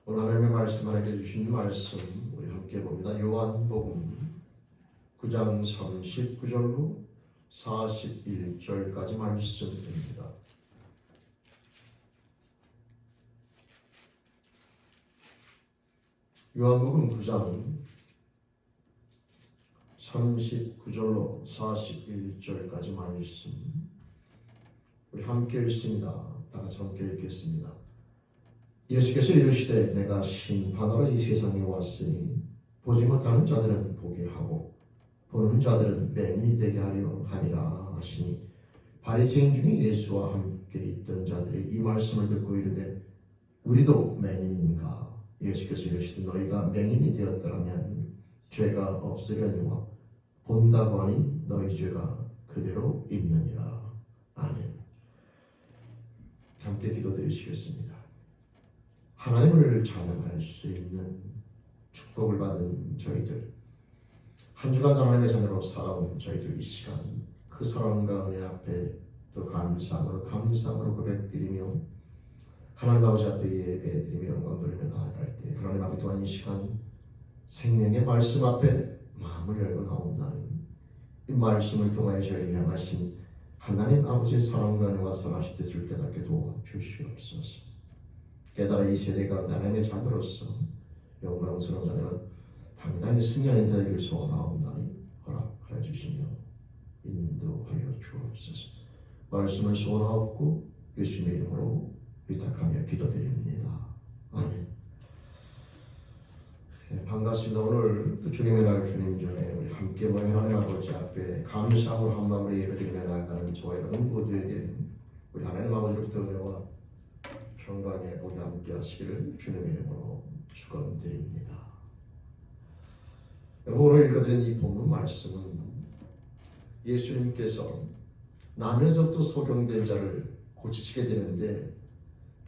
오늘 하나님의 말씀 하나님께 주신 말씀 우리 함께 봅니다. 요한복음 9장 39절로 41절까지 말씀입니다. 요한복음 9장 39절로 41절까지 말씀 우리 함께 읽습니다. 다 같이 함께 읽겠습니다. 예수께서 이르시되 내가 심판하러 이 세상에 왔으니 보지 못하는 자들은 보게 하고 보는 자들은 맹인이 되게 하려 함이라 하시니 바리새인 중에 예수와 함께 있던 자들이 이 말씀을 듣고 이르되 우리도 맹인인가? 예수께서 이르시되 너희가 맹인이 되었더라면 죄가 없으려니와 본다고 하니 너희 죄가 그대로 있느니라. 아멘. 함께 기도드리시겠습니다. 하나님을 찬양할 수 있는 축복을 받은 저희들, 한 주간 하나님의 자녀로 살아온 저희들 이 시간 그 사랑과 은혜 앞에 또 감사함으로 고백드리며 하나님 아버지 앞에 예배드리며 영광 돌리며 나아갈 때 하나님 아버지 또한 이 시간 생명의 말씀 앞에 마음을 열고 나온다는 이 말씀을 통하여 저희를 향하신 하나님 아버지의 사랑과 은혜와 선하신 뜻을 깨닫게 도와주시옵소서. 깨달아 이 세대가 하나님의 자녀로서 영광스러운 자녀로 당당히 승리하는 인사를 소원하옵나니 허락하여 주시며 인도하여 주옵소서. 말씀을 소원하옵고 예수님의 이름으로 위탁하며 기도드립니다. 아멘. 네, 반갑습니다. 오늘 또 주님의 날 주님 전에 우리 함께 모여 하나님 아버지 앞에 감사함으로 한 마음으로 예배드리며 나아가는 저와 여러분 모두에게 우리 하나님 아버지로부터 은혜와 평강의 복이 함께 하시기를 주님의 이름으로 축원드립니다. 오늘 읽어드린 이 본문 말씀은 예수님께서 나면서부터 소경된 자를 고치시게 되는데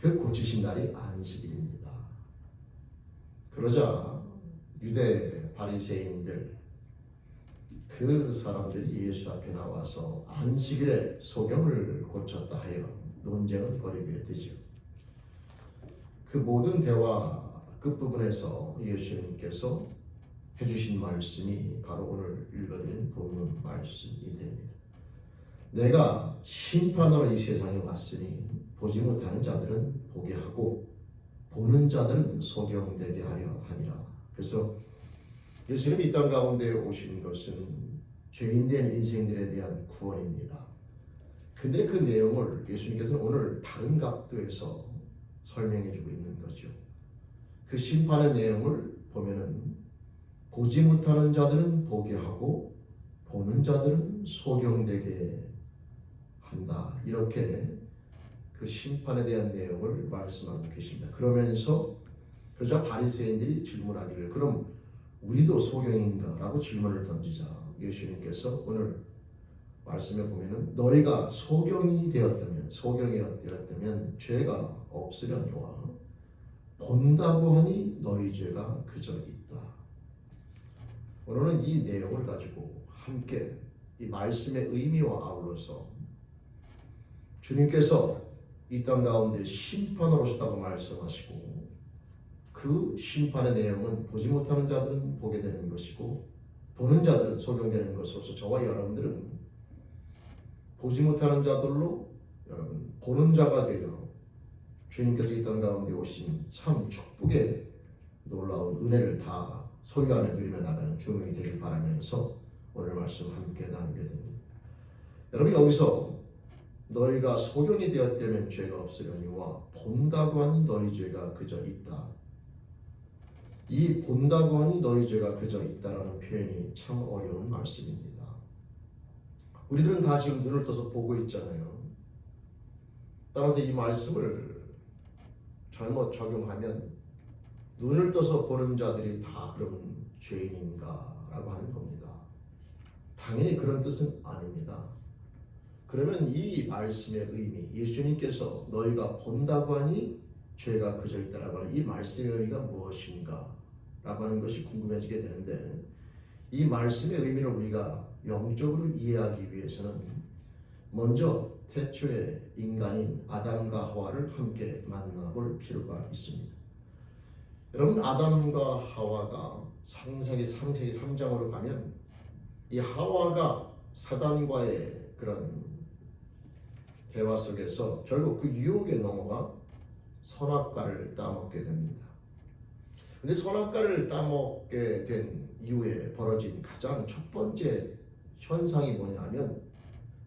그 고치신 날이 안식일입니다. 그러자 유대 바리새인들 그 사람들이 예수 앞에 나와서 안식일에 소경을 고쳤다 하여 논쟁을 벌이게 되죠. 그 모든 대화 끝부분에서 예수님께서 해주신 말씀이 바로 오늘 읽어드린 본문 말씀이 됩니다. 내가 심판하러 이 세상에 왔으니 보지 못하는 자들은 보게 하고 보는 자들은 소경되게 하려 함이라. 그래서 예수님이 이 땅 가운데 오신 것은 죄인된 인생들에 대한 구원입니다. 근데 그 내용을 예수님께서는 오늘 다른 각도에서 설명해주고 있는 거죠. 그 심판의 내용을 보면은 보지 못하는 자들은 보게 하고 보는 자들은 소경되게 한다. 이렇게 그 심판에 대한 내용을 말씀하고 계십니다. 그러면서 그러자 바리새인들이 질문하기를 그럼 우리도 소경인가? 라고 질문을 던지자 예수님께서 오늘 말씀에 보면은 너희가 소경이 되었다면 죄가 없으려니와 본다고 하니 너희 죄가 그저 있다. 오늘은 이 내용을 가지고 함께 이 말씀의 의미와 아울러서 주님께서 이 땅 가운데 심판으로 오셨다고 말씀하시고 그 심판의 내용은 보지 못하는 자들은 보게 되는 것이고 보는 자들은 소경되는 것으로서 저와 여러분들은 보지 못하는 자들로 여러분 보는 자가 되어 주님께서 이 땅 가운데 오신 참 축복의 놀라운 은혜를 다 소유하며 누리며 나가는 중용이 되길 바라면서 오늘 말씀 함께 나누게 됩니다. 여러분 여기서 너희가 소경이 되었다면 죄가 없으려니와 본다고 하니 너희 죄가 그저 있다. 이 본다고 하니 너희 죄가 그저 있다라는 표현이 참 어려운 말씀입니다. 우리들은 다 지금 눈을 떠서 보고 있잖아요. 따라서 이 말씀을 잘못 적용하면 눈을 떠서 보는 자들이 다 그러면 죄인인가 라고 하는 겁니다. 당연히 그런 뜻은 아닙니다. 그러면 이 말씀의 의미, 예수님께서 너희가 본다고 하니 죄가 그저 있다라고 하는 이 말씀의 의미가 무엇인가 라고 하는 것이 궁금해지게 되는데 이 말씀의 의미를 우리가 영적으로 이해하기 위해서는 먼저 태초의 인간인 아담과 하와를 함께 만나볼 필요가 있습니다. 여러분, 아담과 하와가 창세기 3장으로 가면 이 하와가 사단과의 그런 대화 속에서 결국 그 유혹에 넘어가 선악과를 따먹게 됩니다. 근데 선악과를 따먹게 된 이후에 벌어진 가장 첫 번째 현상이 뭐냐면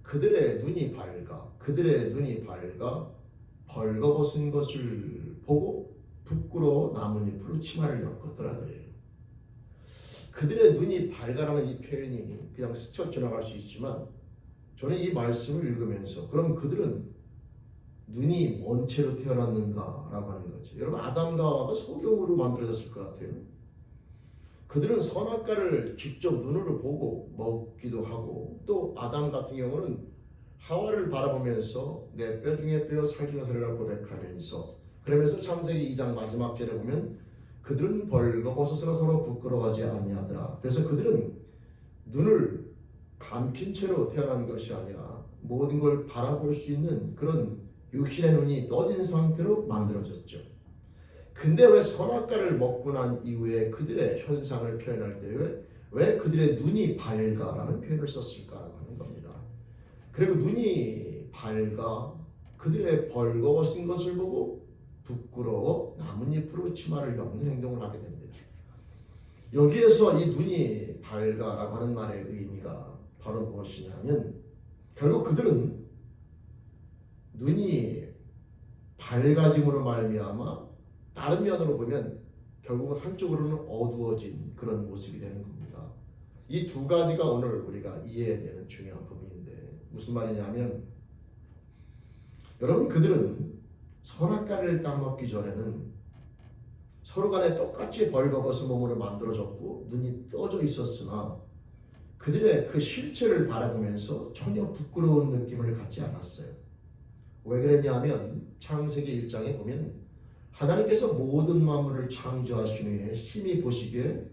그들의 눈이 밝아 벌거벗은 것을 보고 부끄러워 나뭇잎으로 치마를 엮었더라 그래요. 그들의 눈이 밝아라는 이 표현이 그냥 스쳐 지나갈 수 있지만 저는 이 말씀을 읽으면서 그럼 그들은 눈이 먼 채로 태어났는가라고 하는 거죠. 여러분, 아담과 하와가 소경으로 만들어졌을 것 같아요. 그들은 선악과를 직접 눈으로 보고 먹기도 하고, 또 아담 같은 경우는 하와를 바라보면서 내 뼈 중에 뼈 살 중에 살이라고 고백하면서, 그러면서 창세기 2장 마지막 절에 보면 그들은 벌거벗어서 서로 부끄러워하지 아니하더라. 그래서 그들은 눈을 감긴 채로 태어난 것이 아니라 모든 걸 바라볼 수 있는 그런 육신의 눈이 떠진 상태로 만들어졌죠. 근데 왜 선악과를 먹고 난 이후에 그들의 현상을 표현할 때 왜 그들의 눈이 밝아라는 표현을 썼을까라고 하는 겁니다. 그리고 눈이 밝아 그들의 벌거벗은 것을 보고 부끄러워 나뭇잎으로 치마를 엮는 행동을 하게 됩니다. 여기에서 이 눈이 밝아라고 하는 말의 의미가 바로 무엇이냐면 결국 그들은 눈이 밝아짐으로 말미암아 다른 면으로 보면 결국은 한쪽으로는 어두워진 그런 모습이 되는 겁니다. 이 두 가지가 오늘 우리가 이해해야 되는 중요한 부분인데 무슨 말이냐면 여러분, 그들은 선악과를 따먹기 전에는 서로 간에 똑같이 벌거벗은 몸으로 만들어졌고 눈이 떠져 있었으나 그들의 그 실체를 바라보면서 전혀 부끄러운 느낌을 갖지 않았어요. 왜 그랬냐면 창세기 1장에 보면 하나님께서 모든 만물을 창조하신 후에 심히 보시기에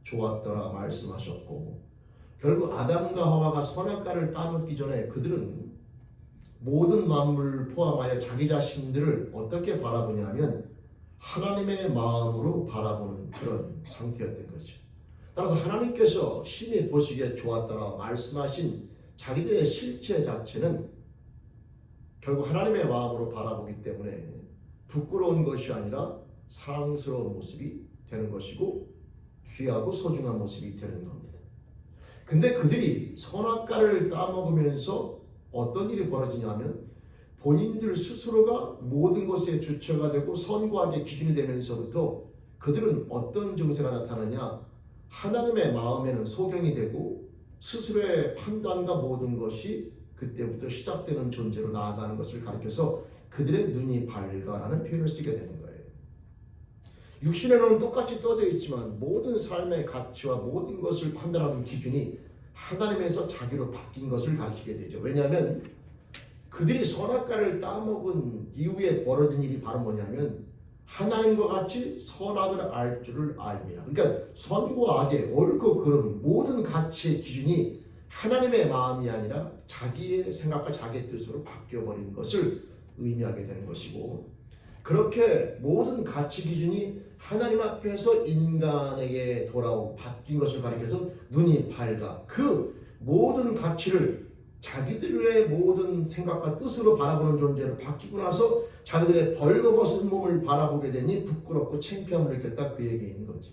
좋았더라 말씀하셨고, 결국 아담과 하와가 선악과를 따먹기 전에 그들은 모든 만물을 포함하여 자기 자신들을 어떻게 바라보냐면 하나님의 마음으로 바라보는 그런 상태였던 거죠. 따라서 하나님께서 심히 보시기에 좋았더라 말씀하신 자기들의 실체 자체는 결국 하나님의 마음으로 바라보기 때문에 부끄러운 것이 아니라 사랑스러운 모습이 되는 것이고 귀하고 소중한 모습이 되는 겁니다. 근데 그들이 선악과를 따먹으면서 어떤 일이 벌어지냐면 본인들 스스로가 모든 것의 주체가 되고 선과 악의 기준이 되면서부터 그들은 어떤 증세가 나타나냐, 하나님의 마음에는 소경이 되고 스스로의 판단과 모든 것이 그때부터 시작되는 존재로 나아가는 것을 가리켜서 그들의 눈이 밝아라는 표현을 쓰게 되는 거예요. 육신의 눈은 똑같이 떠져 있지만 모든 삶의 가치와 모든 것을 판단하는 기준이 하나님에서 자기로 바뀐 것을 가리키게 되죠. 왜냐하면 그들이 선악과를 따먹은 이후에 벌어진 일이 바로 뭐냐면 하나님과 같이 선악을 알 줄을 알미라. 그러니까 선과 악의 옳고 그름 모든 가치의 기준이 하나님의 마음이 아니라 자기의 생각과 자기의 뜻으로 바뀌어버린 것을 의미하게 되는 것이고, 그렇게 모든 가치 기준이 하나님 앞에서 인간에게 돌아오고 바뀐 것을 가리켜서 눈이 밝아 그 모든 가치를 자기들의 모든 생각과 뜻으로 바라보는 존재로 바뀌고 나서 자기들의 벌거벗은 몸을 바라보게 되니 부끄럽고 창피함을 느꼈다, 그 얘기인 거죠.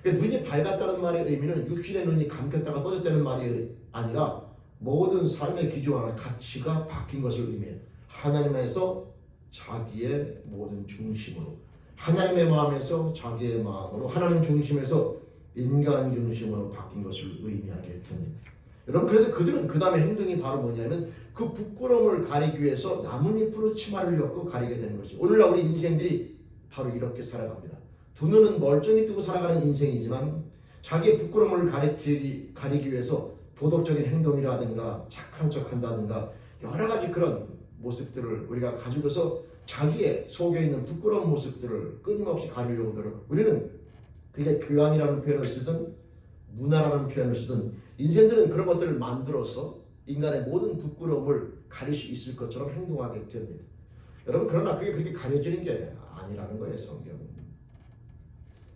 눈이 밝았다는 말의 의미는 육신의 눈이 감겼다가 떠졌다는 말이 아니라 모든 삶의 기준과 가치가 바뀐 것을 의미해요. 하나님에서 자기의 모든 중심으로, 하나님의 마음에서 자기의 마음으로, 하나님 중심에서 인간 중심으로 바뀐 것을 의미하게 됩니다. 여러분, 그래서 그들은 그 다음에 행동이 바로 뭐냐면 그 부끄러움을 가리기 위해서 나뭇잎으로 치마를 엮고 가리게 되는 것이죠. 오늘날 우리 인생들이 바로 이렇게 살아갑니다. 두 눈은 멀쩡히 뜨고 살아가는 인생이지만 자기의 부끄러움을 가리기 위해서 도덕적인 행동이라든가 착한 척 한다든가 여러 가지 그런 모습들을 우리가 가지고서 자기의 속에 있는 부끄러운 모습들을 끊임없이 가리려고 노력하고, 우리는 그게 교양이라는 표현을 쓰든 문화라는 표현을 쓰든 인생들은 그런 것들을 만들어서 인간의 모든 부끄러움을 가릴 수 있을 것처럼 행동하게 됩니다. 여러분, 그러나 그게 그렇게 가려지는 게 아니라는 거예요, 성경은.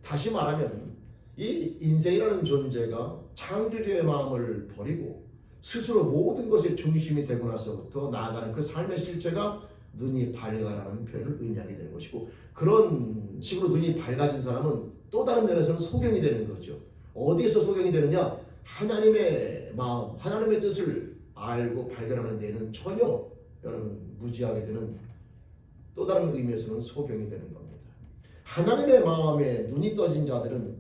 다시 말하면 이 인생이라는 존재가 창조주의 마음을 버리고 스스로 모든 것의 중심이 되고 나서부터 나아가는 그 삶의 실체가 눈이 밝아라는 표현을 의미하게 되는 것이고, 그런 식으로 눈이 밝아진 사람은 또 다른 면에서는 소경이 되는 거죠. 어디에서 소경이 되느냐? 하나님의 마음, 하나님의 뜻을 알고 발견하는 데에는 전혀 여러분 무지하게 되는, 또 다른 의미에서는 소경이 되는 겁니다. 하나님의 마음에 눈이 떠진 자들은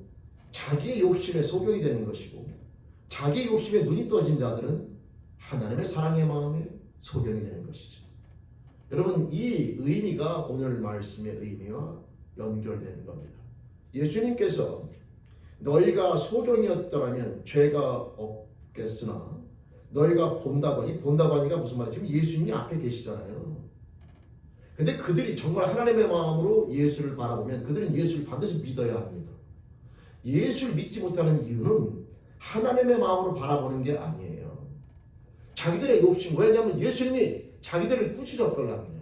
자기의 욕심에 소경이 되는 것이고, 자기의 욕심에 눈이 떠진 자들은 하나님의 사랑의 마음에 소경이 되는 것이죠. 여러분, 이 의미가 오늘 말씀의 의미와 연결되는 겁니다. 예수님께서 너희가 소경이었더라면 죄가 없겠으나 너희가 본다고 하니, 본다고 하니까 무슨 말이지? 지금 예수님이 앞에 계시잖아요. 근데 그들이 정말 하나님의 마음으로 예수를 바라보면 그들은 예수를 반드시 믿어야 합니다. 예수를 믿지 못하는 이유는 하나님의 마음으로 바라보는 게 아니에요. 자기들의 욕심, 왜냐하면 예수님이 자기들을 꾸짖었거든요.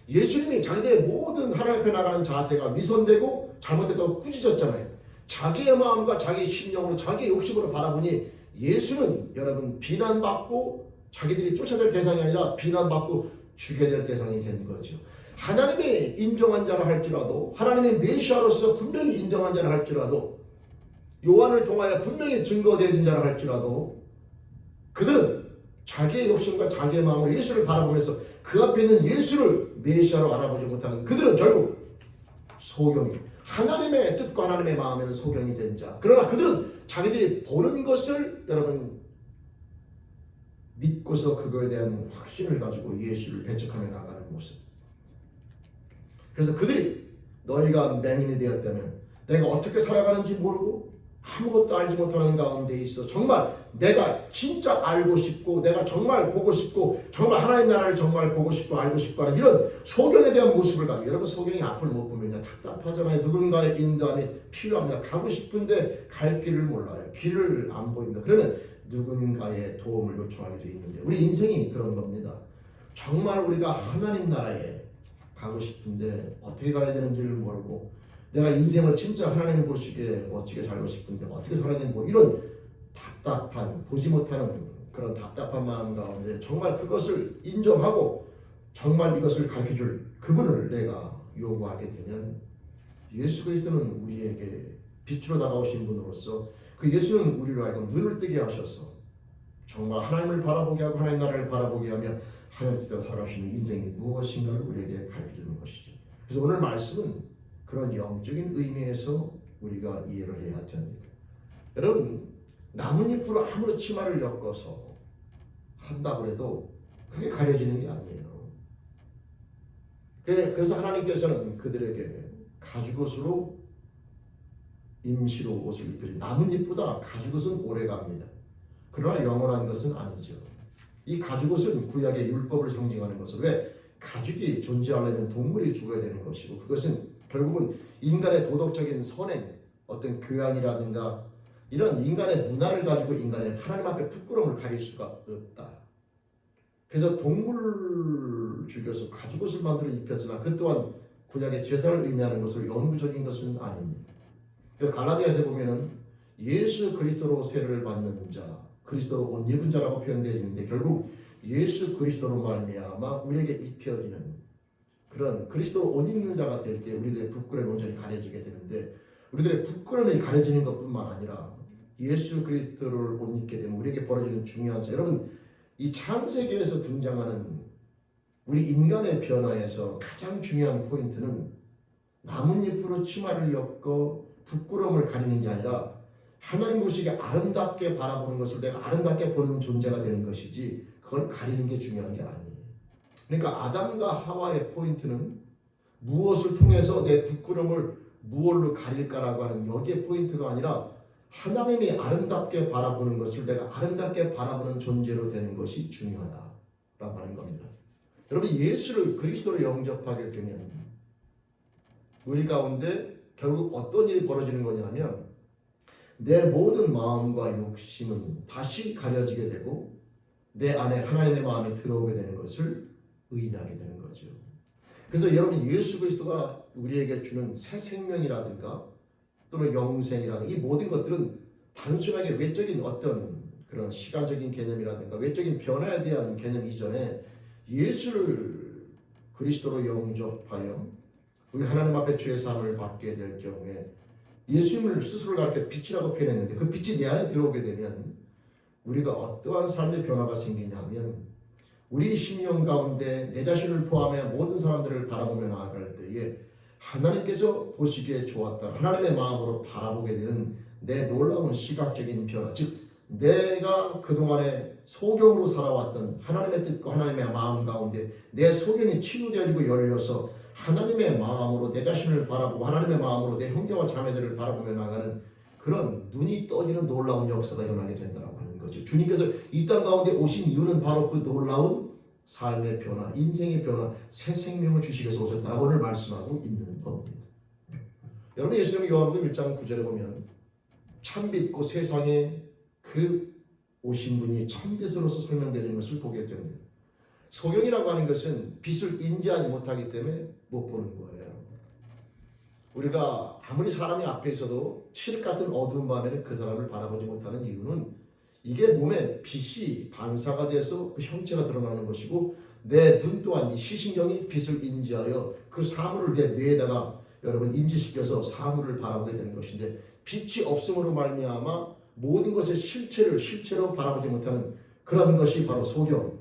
예수님이 자기들의 모든 하나님 앞에 나가는 자세가 위선되고 잘못됐다고 꾸짖었잖아요. 자기의 마음과 자기의 심령으로 자기의 욕심으로 바라보니 예수는 여러분 비난받고 자기들이 쫓아낼 대상이 아니라 비난받고 죽여야 될 대상이 된 거죠. 하나님의 인정한 자라 할지라도, 하나님의 메시아로서 분명히 인정한 자라 할지라도, 요한을 통하여 분명히 증거되어진 자라 할지라도 그들은 자기의 욕심과 자기의 마음으로 예수를 바라보면서 그 앞에 있는 예수를 메시아로 알아보지 못하는 그들은 결국 소경이, 하나님의 뜻과 하나님의 마음에는 소경이 된 자. 그러나 그들은 자기들이 보는 것을 여러분 믿고서 그거에 대한 확신을 가지고 예수를 배척하며 나가는 모습. 그래서 그들이 너희가 맹인이 되었다면 내가 어떻게 살아가는지 모르고 아무것도 알지 못하는 가운데 있어 정말 내가 진짜 알고 싶고 내가 정말 보고 싶고 정말 하나님 나라를 정말 보고 싶고 알고 싶고 하는 이런 소경에 대한 모습을 가지고, 여러분 소경이 앞을 못 보면 답답하잖아요. 누군가의 인도함이 필요합니다. 가고 싶은데 갈 길을 몰라요. 길을 안 보입니다. 그러면 누군가의 도움을 요청하게 돼 있는데 우리 인생이 그런 겁니다. 정말 우리가 하나님 나라에 가고 싶은데 어떻게 가야 되는지를 모르고 내가 인생을 진짜 하나님 보시기에 멋지게 살고 싶은데 어떻게 살아야 되는 뭐 이런 답답한, 보지 못하는 그런 답답한 마음 가운데 정말 그것을 인정하고 정말 이것을 가르쳐줄 그분을 내가 요구하게 되면 예수 그리스도는 우리에게 빛으로 다가오신 분으로서 그 예수는 우리로 하여금 눈을 뜨게 하셔서 정말 하나님을 바라보게 하고 하나님 나라를 바라보게 하며 하나님 뜻대로 살아갈 수 있는 인생이 무엇인가를 우리에게 가르쳐주는 것이죠. 그래서 오늘 말씀은 그런 영적인 의미에서 우리가 이해를 해야 됩니다. 여러분, 나뭇잎으로 아무리 치마를 엮어서 한다고 해도 그게 가려지는 게 아니에요. 그래서 하나님께서는 그들에게 가죽옷으로 임시로 옷을 입혀줍니다. 나뭇잎보다 가죽옷은 오래갑니다. 그러나 영원한 것은 아니죠. 이 가죽옷은 구약의 율법을 상징하는 것을, 왜? 가죽이 존재하려면 동물이 죽어야 되는 것이고 그것은 결국은 인간의 도덕적인 선행, 어떤 교양이라든가 이런 인간의 문화를 가지고 인간의 하나님 앞에 부끄러움을 가릴 수가 없다. 그래서 동물을 죽여서 가죽옷을 만들어 입혔으나 그 또한 구약의 제사를 의미하는 것으로 영구적인 것은 아닙니다. 갈라디아서에 보면은 예수 그리스도로 세례를 받는 자, 그리스도로 옷 입은 자라고 표현되어 있는데 결국 예수 그리스도로 말미암아 우리에게 입혀지는 그런 그리스도로 옷 입는 자가 될 때 우리들의 부끄러움이 온전히 가려지게 되는데, 우리들의 부끄러움이 가려지는 것뿐만 아니라 예수 그리스도를 옷 입게 되면 우리에게 벌어지는 중요한 사, 여러분 이 창세기에서 등장하는 우리 인간의 변화에서 가장 중요한 포인트는 나뭇잎으로 치마를 엮어 부끄러움을 가리는 게 아니라 하나님 보시기에 아름답게 바라보는 것을 내가 아름답게 보는 존재가 되는 것이지 그걸 가리는 게 중요한 게 아니에요. 그러니까 아담과 하와의 포인트는 무엇을 통해서 내 부끄러움을 무엇로 가릴까라고 하는 여기에 포인트가 아니라 하나님이 아름답게 바라보는 것을 내가 아름답게 바라보는 존재로 되는 것이 중요하다라고 하는 겁니다. 여러분 예수를 그리스도로 영접하게 되면 우리 가운데 결국 어떤 일이 벌어지는 거냐면 내 모든 마음과 욕심은 다시 가려지게 되고 내 안에 하나님의 마음이 들어오게 되는 것을 의인하게 되는 거죠. 그래서 여러분 예수 그리스도가 우리에게 주는 새 생명이라든가 또는 영생이라든가 이 모든 것들은 단순하게 외적인 어떤 그런 시간적인 개념이라든가 외적인 변화에 대한 개념 이전에 예수를 그리스도로 영접하여 우리 하나님 앞에 주의 삶을 받게 될 경우에 예수님을 스스로 가르쳐 빛이라고 표현했는데 그 빛이 내 안에 들어오게 되면 우리가 어떠한 삶의 변화가 생기냐 하면 우리 심령 가운데 내 자신을 포함해 모든 사람들을 바라보며 나아갈 때에 하나님께서 보시기에 좋았다. 하나님의 마음으로 바라보게 되는 내 놀라운 시각적인 변화, 즉 내가 그동안에 소경으로 살아왔던 하나님의 뜻과 하나님의 마음 가운데 내 소경이 치유되어지고 열려서 하나님의 마음으로 내 자신을 바라보고 하나님의 마음으로 내 형제와 자매들을 바라보며 나가는 그런 눈이 떠지는 놀라운 역사가 일어나게 된다고 하는 거죠. 주님께서 이 땅 가운데 오신 이유는 바로 그 놀라운 삶의 변화, 인생의 변화, 새 생명을 주시기 위해서 오셨다고 오늘 말씀하고 있는 겁니다. 여러분 예수님의 요한복음 1장 9절에 보면 참빛고 세상에 그 오신 분이 참빛으로서 설명되는 것을 보게 됩니다. 소경이라고 하는 것은 빛을 인지하지 못하기 때문에 못 보는 거예요. 우리가 아무리 사람이 앞에 있어도 칠흑 같은 어두운 밤에는 그 사람을 바라보지 못하는 이유는 이게 몸에 빛이 반사가 돼서 그 형체가 드러나는 것이고 내 눈 또한 이 시신경이 빛을 인지하여 그 사물을 내 뇌에다가 여러분 인지시켜서 사물을 바라보게 되는 것인데 빛이 없음으로 말미암아 모든 것의 실체로 바라보지 못하는 그런 것이 바로 소경,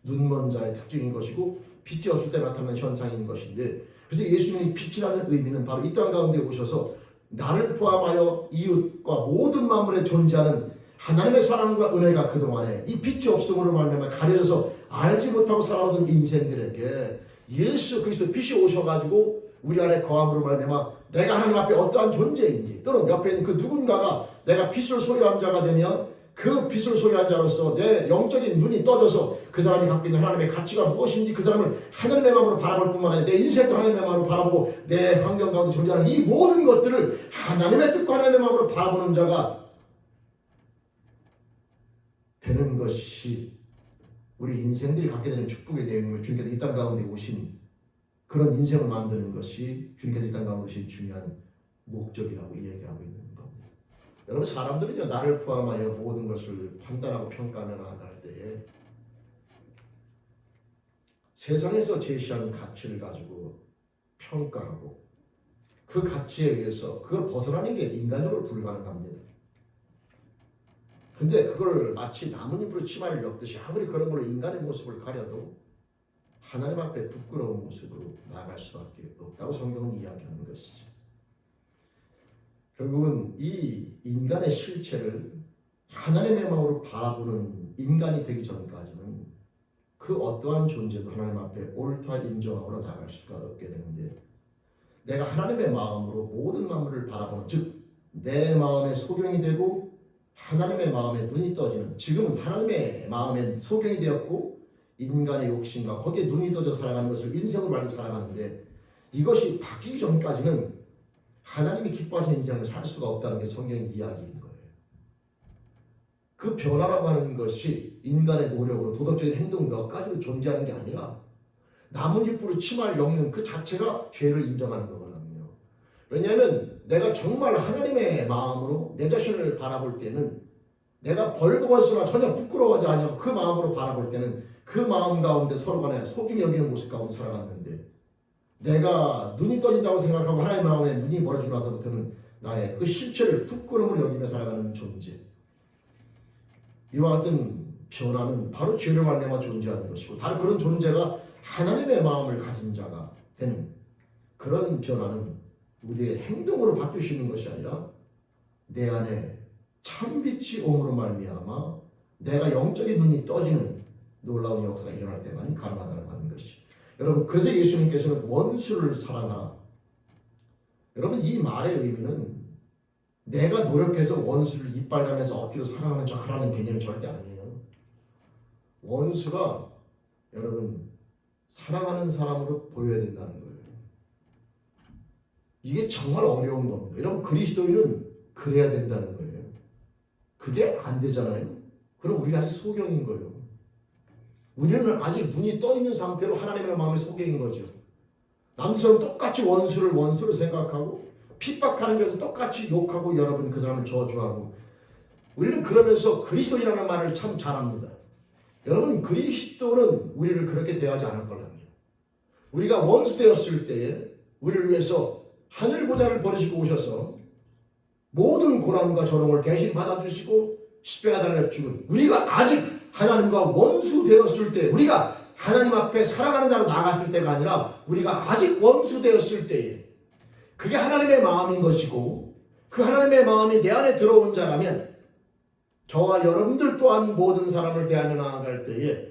눈먼 자의 특징인 것이고 빛이 없을 때 나타나는 현상인 것인데 그래서 예수님이 빛이라는 의미는 바로 이 땅 가운데 오셔서 나를 포함하여 이웃과 모든 만물에 존재하는 하나님의 사랑과 은혜가 그동안에 이 빛이 없음으로 말미암아 가려져서 알지 못하고 살아오던 인생들에게 예수 그리스도 빛이 오셔가지고 우리 안에 거함으로 말미암아 내가 하나님 앞에 어떠한 존재인지 또는 옆에 있는 그 누군가가 내가 빛을 소유한 자가 되면 그 빛을 소유한 자로서 내 영적인 눈이 떠져서 그 사람이 갖고 있는 하나님의 가치가 무엇인지 그 사람을 하나님의 마음으로 바라볼 뿐만 아니라 내 인생도 하나님의 마음으로 바라보고 내 환경 가운데 존재하는 이 모든 것들을 하나님의 뜻과 하나님의 마음으로 바라보는 자가 되는 것이 우리 인생들이 갖게 되는 축복의 내용이며 주님께서 이 땅 가운데 오신 그런 인생을 만드는 것이 주님께서 이 땅 가운데 오신 중요한 목적이라고 얘기하고 있는 겁니다. 여러분 사람들은요 나를 포함하여 모든 것을 판단하고 평가하며 나아갈 때에 세상에서 제시한 가치를 가지고 평가하고 그 가치에 의해서 그걸 벗어나는 게 인간적으로 불가능합니다. 근데 그걸 마치 나뭇잎으로 치마를 엮듯이 아무리 그런 걸로 인간의 모습을 가려도 하나님 앞에 부끄러운 모습으로 나아갈 수밖에 없다고 성경은 이야기하는 것이죠. 결국은 이 인간의 실체를 하나님의 마음으로 바라보는 인간이 되기 전까지는 그 어떠한 존재도 하나님 앞에 옳다 인정하고 나아갈 수가 없게 되는데 내가 하나님의 마음으로 모든 만물을 바라보는 즉 내 마음의 소경이 되고 하나님의 마음에 눈이 떠지는 지금은 하나님의 마음에 소경이 되었고 인간의 욕심과 거기에 눈이 떠져 살아가는 것을 인생으로 알고 살아가는데 이것이 바뀌기 전까지는 하나님이 기뻐하시는 인생을 살 수가 없다는 게 성경의 이야기인 거예요. 그 변화라고 하는 것이 인간의 노력으로 도덕적인 행동 몇 가지로 존재하는 게 아니라 나뭇잎으로 치마를 엮는 그 자체가 죄를 인정하는 거거든요. 왜냐하면 내가 정말 하나님의 마음으로 내 자신을 바라볼 때는 내가 벌거벗으나 전혀 부끄러워하지 않냐고 그 마음으로 바라볼 때는 그 마음 가운데 서로 간에 소중히 여기는 모습 가운데 살아갔는데 내가 눈이 떠진다고 생각하고 하나님의 마음에 눈이 멀어지고 나서부터는 나의 그 실체를 부끄러움으로 여기며 살아가는 존재 이와 같은 변화는 바로 죄를 말미암아 존재하는 것이고 다른 그런 존재가 하나님의 마음을 가진 자가 되는 그런 변화는 우리의 행동으로 바뀔 수 있는 것이 아니라 내 안에 참빛이 옴으로 말미암아 내가 영적인 눈이 떠지는 놀라운 역사가 일어날 때만이 가능하다고 하는 것이 여러분 그래서 예수님께서는 원수를 사랑하라 여러분 이 말의 의미는 내가 노력해서 원수를 이빨가면서 억지로 사랑하는 척하라는 개념이 절대 아니에요. 원수가 여러분 사랑하는 사람으로 보여야 된다는 거예요. 이게 정말 어려운 겁니다. 여러분 그리스도인은 그래야 된다는 거예요. 그게 안 되잖아요. 그럼 우리가 아직 소경인 거예요. 우리는 아직 눈이 떠 있는 상태로 하나님의 마음에 소경인 거죠. 남처럼 똑같이 원수를 원수로 생각하고 핍박하는 것도 똑같이 욕하고 여러분 그 사람을 저주하고 우리는 그러면서 그리스도인이라는 말을 참 잘합니다. 여러분 그리스도는 우리를 그렇게 대하지 않을 거랍니다. 우리가 원수 되었을 때에 우리를 위해서 하늘 보좌를 버리시고 오셔서 모든 고난과 조롱을 대신 받아주시고 십배가 달려 죽은 우리가 아직 하나님과 원수 되었을 때 우리가 하나님 앞에 사랑하는 자로 나갔을 때가 아니라 우리가 아직 원수 되었을 때에 그게 하나님의 마음인 것이고 그 하나님의 마음이 내 안에 들어온 자라면 저와 여러분들 또한 모든 사람을 대하며 나아갈 때에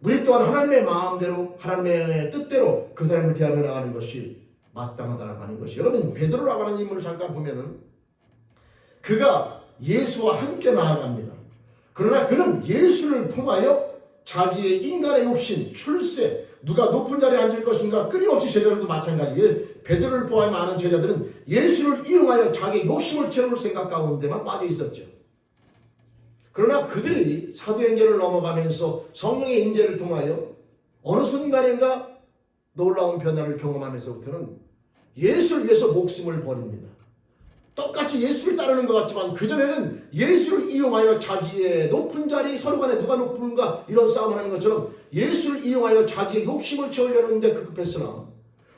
우리 또한 하나님의 마음대로 하나님의 뜻대로 그 사람을 대하며 나가는 것이 마땅하다고 하는 것이 여러분 베드로라고 하는 인물을 잠깐 보면은 그가 예수와 함께 나아갑니다. 그러나 그는 예수를 통하여 자기의 인간의 욕심, 출세, 누가 높은 자리에 앉을 것인가 끊임없이 제자들도 마찬가지예요. 베드로를 포함한 많은 제자들은 예수를 이용하여 자기의 욕심을 채울 생각 가운데만 빠져 있었죠. 그러나 그들이 사도행전을 넘어가면서 성령의 임재를 통하여 어느 순간인가 놀라운 변화를 경험하면서부터는 예수를 위해서 목숨을 버립니다. 똑같이 예수를 따르는 것 같지만 그전에는 예수를 이용하여 자기의 높은 자리 서로 간에 누가 높은가 이런 싸움을 하는 것처럼 예수를 이용하여 자기의 욕심을 채우려는 데 급급했으나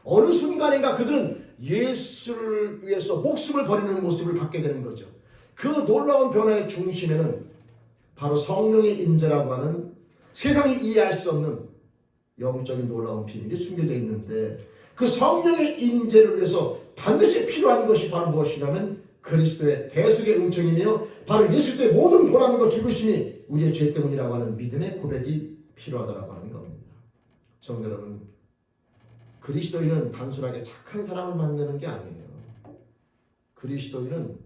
어느 순간인가 그들은 예수를 위해서 목숨을 버리는 모습을 갖게 되는 거죠. 그 놀라운 변화의 중심에는 바로 성령의 임재라고 하는 세상이 이해할 수 없는 영적인 놀라운 비밀이 숨겨져 있는데 그 성령의 임재를 위해서 반드시 필요한 것이 바로 무엇이냐면 그리스도의 대속의 은총이며 바로 예수의 모든 고난과 죽으심이 우리의 죄 때문이라고 하는 믿음의 고백이 필요하다고 하는 겁니다. 성도 여러분, 그리스도인은 단순하게 착한 사람을 만드는 게 아니에요. 그리스도인은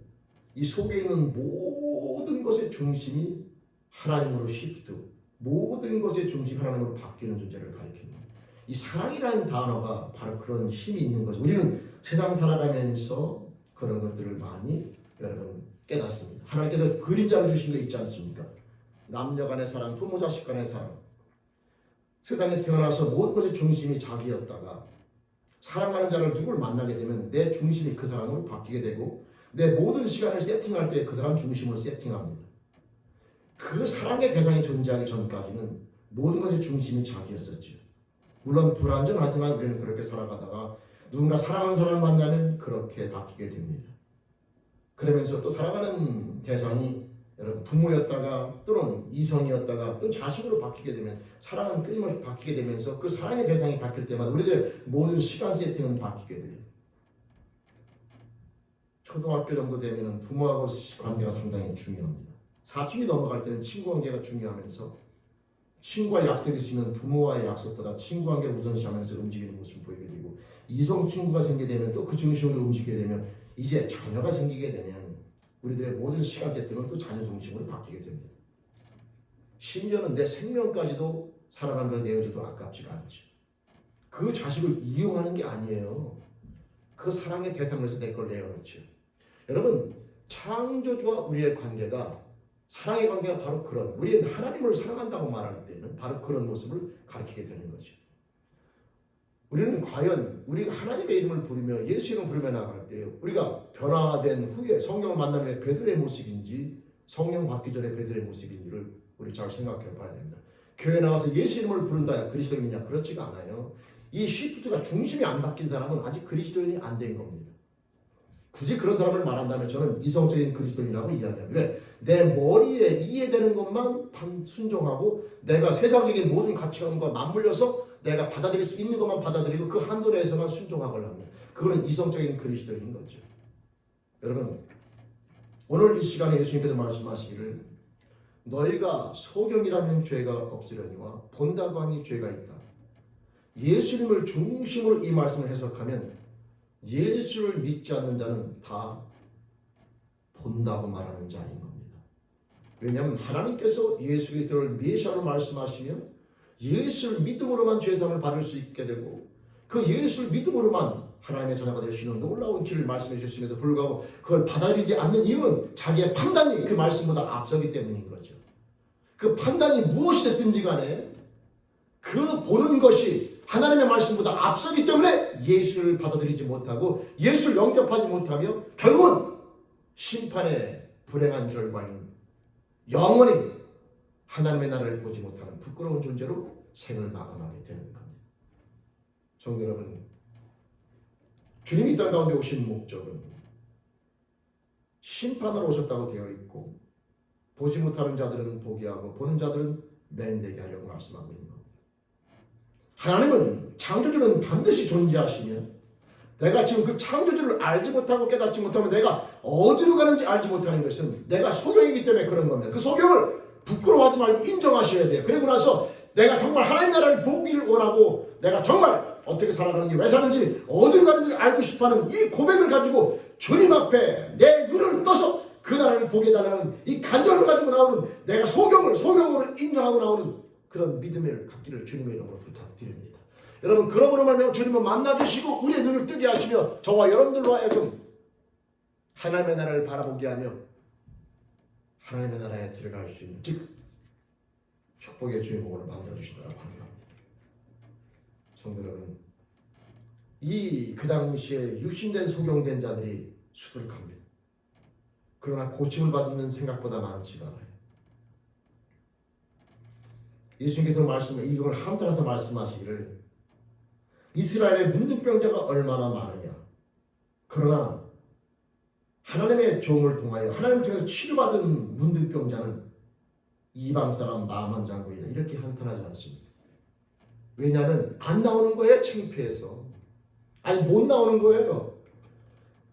이 속에 있는 모든 것의 중심이 하나님으로 시프트, 모든 것의 중심이 하나님으로 바뀌는 존재를 가리킵니다. 이 사랑이라는 단어가 바로 그런 힘이 있는 거죠. 우리는 세상 살아가면서 그런 것들을 많이 여러분 깨닫습니다. 하나님께서 그림자를 주신 거 있지 않습니까? 남녀 간의 사랑, 부모 자식 간의 사랑. 세상에 태어나서 모든 것의 중심이 자기였다가 사랑하는 자를 누구를 만나게 되면 내 중심이 그 사람으로 바뀌게 되고 내 모든 시간을 세팅할 때 그 사람 중심으로 세팅합니다. 그 사랑의 대상이 존재하기 전까지는 모든 것의 중심이 자기였었죠. 물론 불완전하지만 우리는 그렇게 살아가다가 누군가 사랑하는 사람을 만나면 그렇게 바뀌게 됩니다. 그러면서 또 살아가는 대상이 여러분 부모였다가 또는 이성이었다가 또 자식으로 바뀌게 되면 사랑은 끊임없이 바뀌게 되면서 그 사랑의 대상이 바뀔 때마다 우리들의 모든 시간 세팅은 바뀌게 돼요. 초등학교 정도 되면 부모하고 관계가 상당히 중요합니다. 사춘기 넘어갈 때는 친구 관계가 중요하면서 친구와 약속이 있으면 부모와의 약속보다 친구 관계를 우선시하면서 움직이는 모습을 보이게 되고 이성 친구가 생기게 되면 또 그 중심으로 움직이게 되면 이제 자녀가 생기게 되면 우리들의 모든 시간 세팅은 또 자녀 중심으로 바뀌게 됩니다. 심지어는 내 생명까지도 사랑하는 걸 내어줘도 아깝지가 않죠. 그 자식을 이용하는 게 아니에요. 그 사랑의 대상에서 내 걸 내어놓죠. 여러분 창조주와 우리의 관계가 사랑의 관계가 바로 그런 우리는 하나님을 사랑한다고 말할 때는 바로 그런 모습을 가리키게 되는 거죠. 우리는 과연 우리가 하나님의 이름을 부르며 예수 이름을 부르며 나아갈 때 우리가 변화된 후에 성령을 만난 후에 베드로의 모습인지 성령 받기 전에 베드로의 모습인지를 우리 잘 생각해 봐야 됩니다. 교회 나와서 예수 이름을 부른다 그리스도인이냐? 그렇지가 않아요. 이 시프트가 중심이 안 바뀐 사람은 아직 그리스도인이 안 된 겁니다. 굳이 그런 사람을 말한다면 저는 이성적인 그리스도인이라고 이야기합니다. 왜? 내 머리에 이해되는 것만 순종하고 내가 세상적인 모든 가치관과 맞물려서 내가 받아들일 수 있는 것만 받아들이고 그 한도 내에서만 순종하려고 합니다. 그거는 이성적인 그리스도인인 거죠. 여러분 오늘 이 시간에 예수님께서 말씀하시기를 너희가 소경이라면 죄가 없으려니와 본다고 하니 죄가 있다. 예수님을 중심으로 이 말씀을 해석하면 예수를 믿지 않는 자는 다 본다고 말하는 자인 겁니다. 왜냐하면 하나님께서 예수 그리스도를 메시아로 말씀하시면 예수를 믿음으로만 죄사함을 받을 수 있게 되고 그 예수를 믿음으로만 하나님의 자녀가 될 수 있는 놀라운 길을 말씀해 주셨음에도 불구하고 그걸 받아들이지 않는 이유는 자기의 판단이 그 말씀보다 앞서기 때문인 거죠. 그 판단이 무엇이 됐든지 간에 그 보는 것이 하나님의 말씀보다 앞서기 때문에 예수를 받아들이지 못하고 예수를 영접하지 못하며 결국은 심판의 불행한 결과인 영원히 하나님의 나라를 보지 못하는 부끄러운 존재로 생을 마감하게 되는 겁니다. 성도 여러분, 주님이 이 땅 가운데 오신 목적은 심판하러 오셨다고 되어 있고 보지 못하는 자들은 보게 하고 보는 자들은 맹되게 하려고 말씀하고 있는 겁니다. 하나님은 창조주는 반드시 존재하시며 내가 지금 그 창조주를 알지 못하고 깨닫지 못하면 내가 어디로 가는지 알지 못하는 것은 내가 소경이기 때문에 그런 겁니다. 그 소경을 부끄러워하지 말고 인정하셔야 돼요. 그리고 나서 내가 정말 하나님 나라를 보기를 원하고 내가 정말 어떻게 살아가는지 왜 사는지 어디로 가는지 알고 싶어하는 이 고백을 가지고 주님 앞에 내 눈을 떠서 그 나라를 보게 해달라는 이 간절을 가지고 나오는 내가 소경으로 인정하고 나오는 그런 믿음을 갖기를 주님의 이름으로 부탁드립니다. 여러분, 그러므로 말미암아 주님은 만나주시고 우리의 눈을 뜨게 하시며 저와 여러분들로 하여금 하나님의 나라를 바라보게 하며 하나님의 나라에 들어갈 수 있는 즉 축복의 주인공으로 만들어주시더라고 하는 겁니다. 성도 여러분, 그 당시에 육신된 소경된 자들이 수두룩합니다. 그러나 고침을 받는 생각보다 많지가 않아요. 예수님께서 이걸 한따라서 말씀하시기를 이스라엘의 문둥병자가 얼마나 많으냐. 그러나 하나님의 종을 통하여 하나님을 통해서 치료받은 문둥병자는 이방 사람 나만 장군이다. 이렇게 한탄하지 않습니다. 왜냐하면 안 나오는 거예요. 창피해서. 아니 못 나오는 거예요.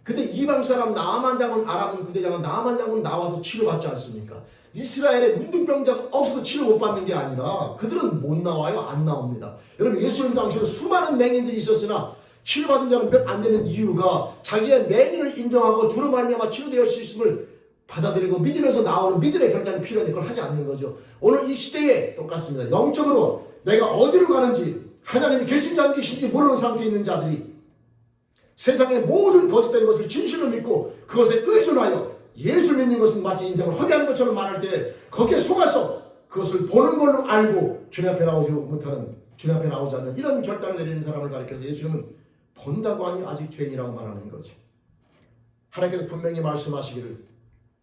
근데 이방 사람 나만 장군 아람 부대장은 나만 장군 나와서 치료받지 않습니까? 이스라엘의 문둥병자가 없어서 치료 못 받는 게 아니라 그들은 못 나와요. 안 나옵니다. 여러분, 예수님 당시에는 수많은 맹인들이 있었으나 치료받은 자는 몇 안 되는 이유가 자기의 맹인을 인정하고 주로 말미암아 치료될 수 있음을 받아들이고 믿으면서 나오는 믿음의 결단이 필요한데 그걸 하지 않는 거죠. 오늘 이 시대에 똑같습니다. 영적으로 내가 어디로 가는지 하나님이 계신지 안 계신지 모르는 상태에 있는 자들이 세상의 모든 거짓된 것을 진실로 믿고 그것에 의존하여 예수 믿는 것은 마치 인생을 허비하는 것처럼 말할 때 거기에 속아서 그것을 보는 걸로 알고 주님 앞에 나오지 못하는, 주님 앞에 나오지 않는 이런 결단을 내리는 사람을 가리켜서 예수님은 본다고 하니 아직 죄인이라고 말하는 거죠. 하나님께서 분명히 말씀하시기를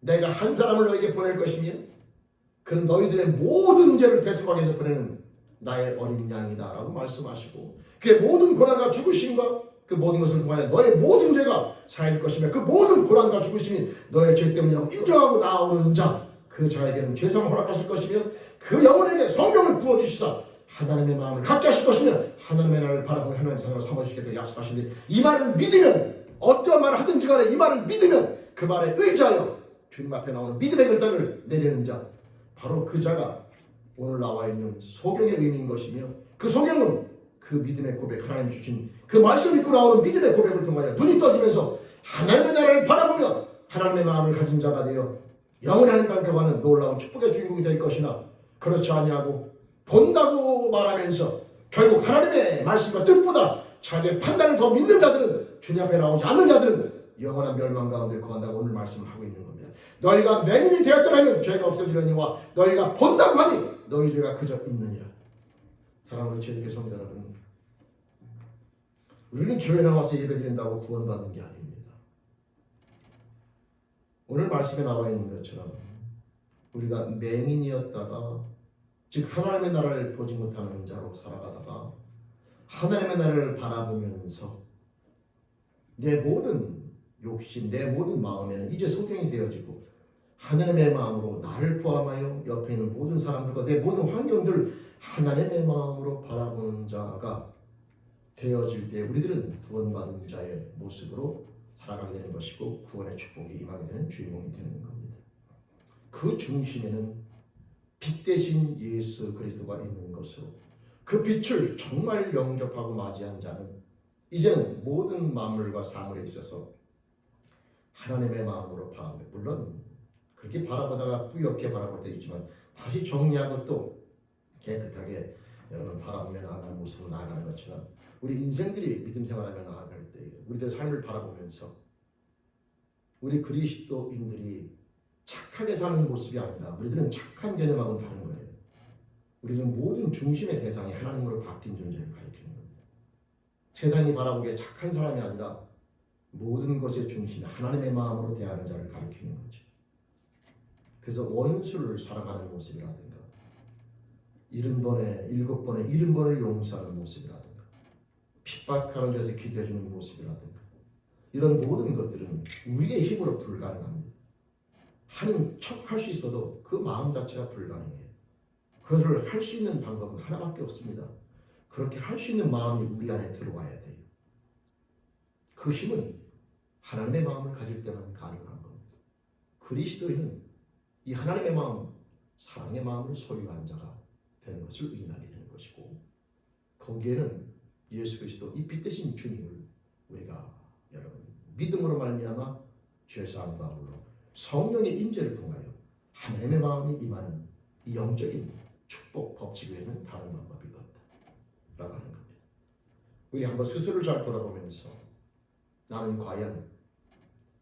내가 한 사람을 너에게 보낼 것이며 그는 너희들의 모든 죄를 대속하기 위해서 보내는 나의 어린 양이다 라고 말씀하시고 그의 모든 고난과 죽으심과 그 모든 것을 통하여 너의 모든 죄가 사해질 것이며 그 모든 고난과 죽으심이 너의 죄 때문이라고 인정하고 나오는 자 그 자에게는 죄상을 허락하실 것이며 그 영혼에게 성령을 부어주시사 하나님의 마음을 갖게 하실 것이며 하나님의 나라를 바라보며 하나님의 자녀로 삼아주시겠다고 약속하시는데 이 말을 믿으면 어떠한 말을 하든지 간에 이 말을 믿으면 그 말에 의지하여 주님 앞에 나오는 믿음의 결단을 내리는 자 바로 그 자가 오늘 나와 있는 소경의 의미인 것이며 그 소경은 그 믿음의 고백 하나님이 주신 그 말씀을 믿고 나오는 믿음의 고백을 통하여 눈이 떠지면서 하나님의 나라를 바라보며 하나님의 마음을 가진 자가 되어 영원히 하나님과 함께하는 놀라운 축복의 주인공이 될 것이나 그렇지 아니하고 본다고 말하면서 결국 하나님의 말씀과 뜻보다 자기의 판단을 더 믿는 자들은 주님 앞에 나오지 않는 자들은 영원한 멸망 가운데 거한다고 오늘 말씀을 하고 있는 겁니다. 너희가 맹인이 되었더라면 죄가 없어지려니와 너희가 본다고 하니 너희 죄가 그저 있느니라. 사랑하는 주님께 성도 여러분, 우리는 교회 나와서 예배드린다고 구원받는 게 아닙니다. 오늘 말씀에 나와 있는 것처럼 우리가 맹인이었다가 즉 하나님의 나라를 보지 못하는 자로 살아가다가 하나님의 나라를 바라보면서 내 모든 욕심, 내 모든 마음에는 이제 소경이 되어지고 하나님의 마음으로 나를 포함하여 옆에 있는 모든 사람들과 내 모든 환경들을 하나님의 마음으로 바라보는 자가 되어질 때 우리들은 구원받은 자의 모습으로 살아가게 되는 것이고 구원의 축복이 임하게 되는 주인공이 되는 겁니다. 그 중심에는 빛 대신 예수 그리스도가 있는 것으로 그 빛을 정말 영접하고 맞이한 자는 이제는 모든 만물과 사물에 있어서 하나님의 마음으로 바라보며 물론 그렇게 바라보다가 뿌옇게 바라볼 때 있지만 다시 정리하고 또 깨끗하게 여러분 바라보며 나아가는 모습으로 나아가는 것처럼 우리 인생들이 믿음 생활하며 나아갈 때 우리들의 삶을 바라보면서 우리 그리스도인들이 착하게 사는 모습이 아니라 우리들은 착한 개념하고는 다른 거예요. 우리는 모든 중심의 대상이 하나님으로 바뀐 존재를 가리키는 겁니다. 세상이 바라보기에 착한 사람이 아니라 모든 것의 중심 하나님의 마음으로 대하는 자를 가리키는 거죠. 그래서 원수를 사랑하는 모습이라든가 70번에 70번을 용서하는 모습이라든가 핍박하는 자에서 기도해주는 모습이라든가 이런 모든 것들은 우리의 힘으로 불가능합니다. 하는 척 할 수 있어도 그 마음 자체가 불가능해요. 그것을 할 수 있는 방법은 하나밖에 없습니다. 그렇게 할 수 있는 마음이 우리 안에 들어와야 돼요. 그 힘은 하나님의 마음을 가질 때만 가능한 겁니다. 그리스도인은 이 하나님의 마음, 사랑의 마음을 소유한 자가 되는 것을 의인하게 되는 것이고 거기에는 예수 그리스도 이 빛 대신 주님을 우리가 여러분 믿음으로 말미암아 죄사함 받음으로 성령의 임재를 통하여 하나님의 마음이 임하는 이 영적인 축복 법칙 외에는 다른 방법이 없다라고 하는 겁니다. 우리 한번 스스로를 잘 돌아보면서 나는 과연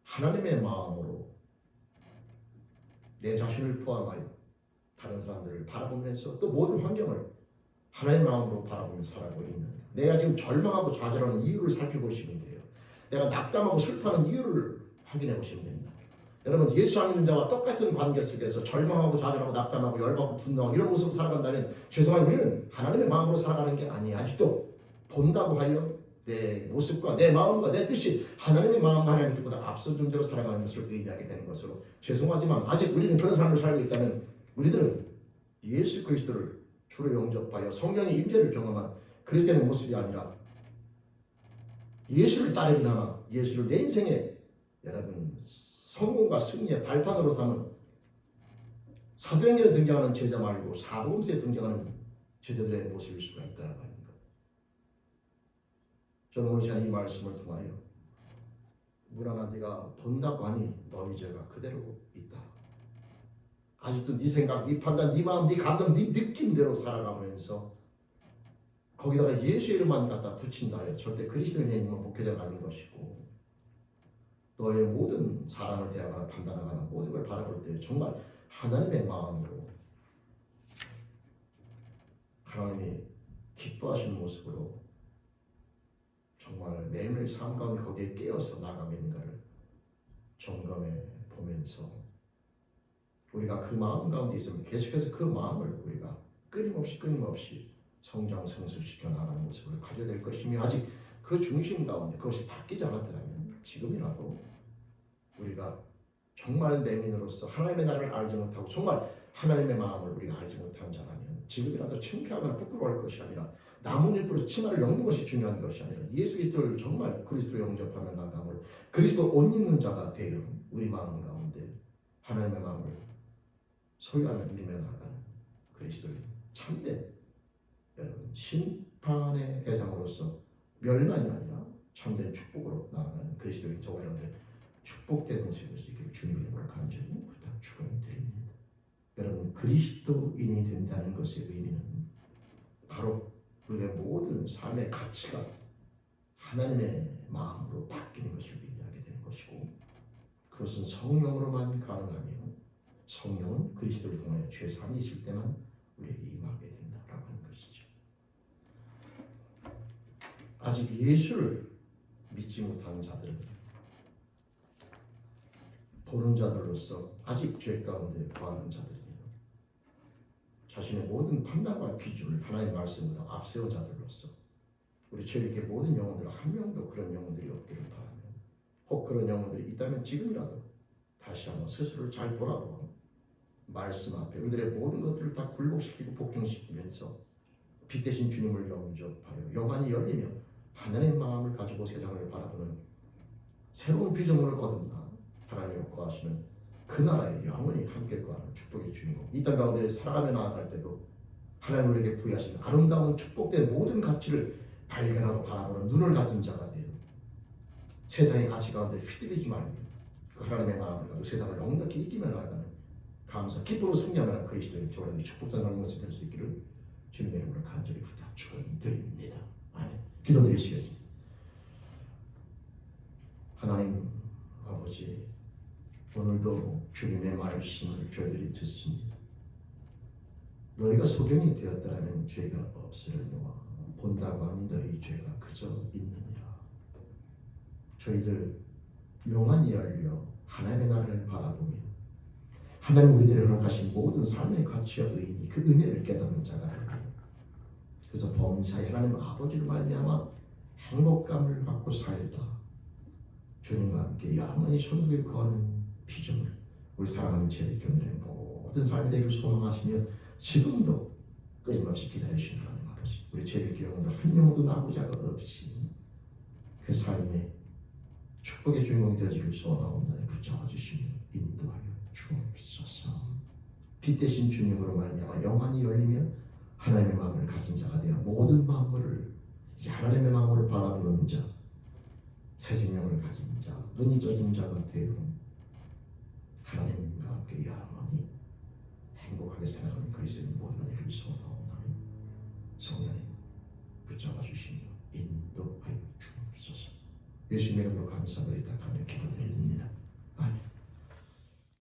하나님의 마음으로 내 자신을 포함하여 다른 사람들을 바라보면서 또 모든 환경을 하나님의 마음으로 바라보며 살아가고 있는 내가 지금 절망하고 좌절하는 이유를 살펴보시면 돼요. 내가 낙담하고 슬퍼하는 이유를 확인해 보시면 됩니다. 여러분 예수 안 믿는 자와 똑같은 관계 속에서 절망하고 좌절하고 낙담하고 열받고 분노하고 이런 모습으로 살아간다면 죄송하게 우리는 하나님의 마음으로 살아가는 게 아니에요. 아직도 본다고 하여 내 모습과 내 마음과 내 뜻이 하나님의 마음 하나님 뜻보다 앞선 존재로 살아가는 것을 의미하게 되는 것으로 죄송하지만 아직 우리는 그런 삶을 살고 있다면 우리들은 예수 그리스도를 주로 영접하여 성령의 임재를 경험한 그리스도의 모습이 아니라 예수를 따르기나 예수를 내 인생의 여러분 성공과 승리의 발판으로 삼은 사도행전에 등장하는 제자 말고 사복음서에 등장하는 제자들의 모습일 수가 있다는 겁니다. 저는 오늘 시간 이 말씀을 통하여 무난하 네가 본다고 하니 너희 죄가 그대로 있다. 아직도 네 생각, 네 판단, 네 마음, 네 감정, 네 느낌대로 살아가면서 거기다가 예수 이름만 갖다 붙인다 해요. 절대 그리스도인의 이름은 목회자가 아닌 것이고 너의 모든 사랑을 대하거나 판단하거나 모든 걸 바라볼 때 정말 하나님의 마음으로 하나님이 기뻐하시는 모습으로 정말 매일매일 삶 가운데 거기에 깨어서 나가고 있는가를 점검해 보면서 우리가 그 마음 가운데 있으면 계속해서 그 마음을 우리가 끊임없이 성장 성숙시켜 나가는 모습을 가져야 될 것이며 아직 그 중심 가운데 그것이 바뀌지 않았더라면 지금이라도 우리가 정말 맹인으로서 하나님의 나라를 알지 못하고 정말 하나님의 마음을 우리가 알지 못한 자라면 지금이라도 창피하거나 부끄러워할 것이 아니라 나뭇잎으로 치마를 엮는 것이 중요한 것이 아니라 예수 그리스도를 정말 그리스도로 영접하며 나감으로 그리스도 옷 입는 자가 되어 우리 마음 가운데 하나님의 마음을 소유하며 누리며 나가는 그리스도인 참된 여러분 심판의 대상으로서 멸망이 아니라 참된 축복으로 나아가는 그리스도인 저와 여러분들의 축복된 모습이 될 수 있기를 주님의 이름으로 간절히 부탁 축원드립니다. 여러분 그리스도인이 된다는 것의 의미는 바로 우리의 모든 삶의 가치가 하나님의 마음으로 바뀌는 것을 의미하게 되는 것이고 그것은 성령으로만 가능하며 성령은 그리스도를 통하여 죄 사함이 있을 때만 우리에게 임하게 된다라고 하는 것이죠. 아직 예수를 믿지 못하는 자들은 보는 자들로서 아직 죄 가운데 거하는 자들이에요. 자신의 모든 판단과 기준을 하나님의 말씀으로 앞세운 자들로서 우리 주님께 모든 영혼들 한 명도 그런 영혼들이 없기를 바라며 혹 그런 영혼들이 있다면 지금이라도 다시 한번 스스로를 잘 돌아보고 말씀 앞에 우리들의 모든 것들을 다 굴복시키고 복종시키면서 빛 대신 주님을 영접하여 영안이 열리며 하나님의 마음을 가지고 세상을 바라보는 새로운 비전을 거듭나 하나님을 거하시는 그 나라에 영원히 함께 거하는 축복의 주인공 이 땅 가운데 살아가며 나아갈 때도 하나님 우리에게 부여하신 아름다운 축복된 모든 가치를 발견하고 바라보는 눈을 가진 자가 되어 세상의 가치 가운데 휘둘리지 말고 그 하나님의 마음을 가지고 세상을 넉넉히 이기며 나아가는 감사 기쁨으로 승리하는 그리스도인 저와 여러분이 축복된 모습이 될 수 있기를 주님의 이름으로 간절히 부탁 축원드립니다. 아멘. 기도드리시겠습니다. 하나님 아버지, 오늘도 주님의 말씀을 저희들이 듣습니다. 너희가 소경이 되었더라면 죄가 없으려니와 본다고 하니 너희 죄가 그저 있느니라. 저희들 영안이 열려 하나님의 나라를 바라보며 하나님 우리들에게 허락하신 모든 삶의 가치와 의미, 그 은혜를 깨닫는 자가 되고, 그래서 범사에 하나님 아버지를 말미암아 행복감을 갖고 살다 주님과 함께 영원히 천국에 거하는 비전을 우리 사랑하는 제일교회의 모든 삶에 되기를 소망하시며 지금도 끊임없이 기다리시는 하나님 아버지, 우리 제일교회원들 한 명도 나오고 자가 없이 그 삶의 축복의 주인공이 되어지길 소원하옵나니 붙잡아 주시며 인도하여 주옵소서. 빛 대신 주님으로 말미암아 영안이 열리며 하나님의 마음을 가진 자가 되어 모든 만물을 이제 하나님의 마음으로 바라보는 자, 새 생명을 가진 자, 눈이 쪄진 자가 되어 하나님과 함께 영원히 행복하게 살아가는 그리스도인 모두가 되기를 소원하옵나니 성령님 붙잡아 주시며 인도하여 주옵소서. 예수님의 이름으로 감사를 의탁하며 기도드립니다.